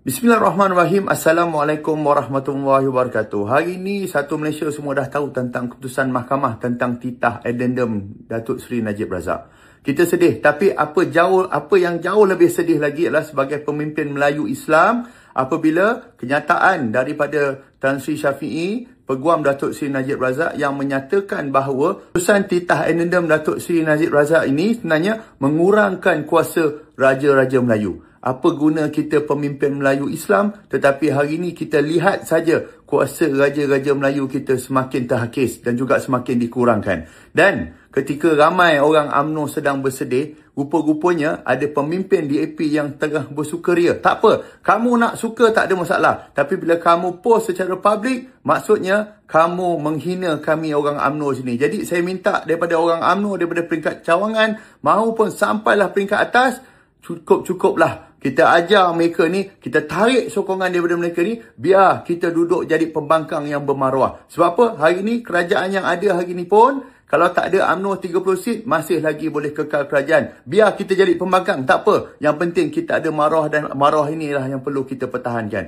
Bismillahirrahmanirrahim. Assalamualaikum warahmatullahi wabarakatuh. Hari ini satu Malaysia semua dah tahu tentang keputusan mahkamah tentang titah addendum Datuk Seri Najib Razak. Kita sedih, tapi apa yang jauh lebih sedih lagi adalah sebagai pemimpin Melayu Islam apabila kenyataan daripada Tan Sri Syafiee, Peguam Datuk Seri Najib Razak yang menyatakan bahawa keputusan titah addendum Datuk Seri Najib Razak ini sebenarnya mengurangkan kuasa Raja-Raja Melayu. Apa guna kita pemimpin Melayu Islam, tetapi hari ini kita lihat saja kuasa Raja-Raja Melayu kita semakin terhakis dan juga semakin dikurangkan. Dan ketika ramai orang UMNO sedang bersedih, rupa-rupanya ada pemimpin DAP yang tengah bersukaria. Tak apa, kamu nak suka tak ada masalah. Tapi bila kamu post secara publik, maksudnya kamu menghina kami orang UMNO sini. Jadi saya minta daripada orang UMNO, daripada peringkat cawangan maupun sampailah peringkat atas, cukuplah. Kita ajar mereka ni, kita tarik sokongan daripada mereka ni, biar kita duduk jadi pembangkang yang bermaruah. Sebab apa? Hari ni kerajaan yang ada hari ni pun, kalau tak ada UMNO 30 sit, masih lagi boleh kekal kerajaan. Biar kita jadi pembangkang, tak apa. Yang penting kita ada maruah, dan maruah inilah yang perlu kita pertahankan.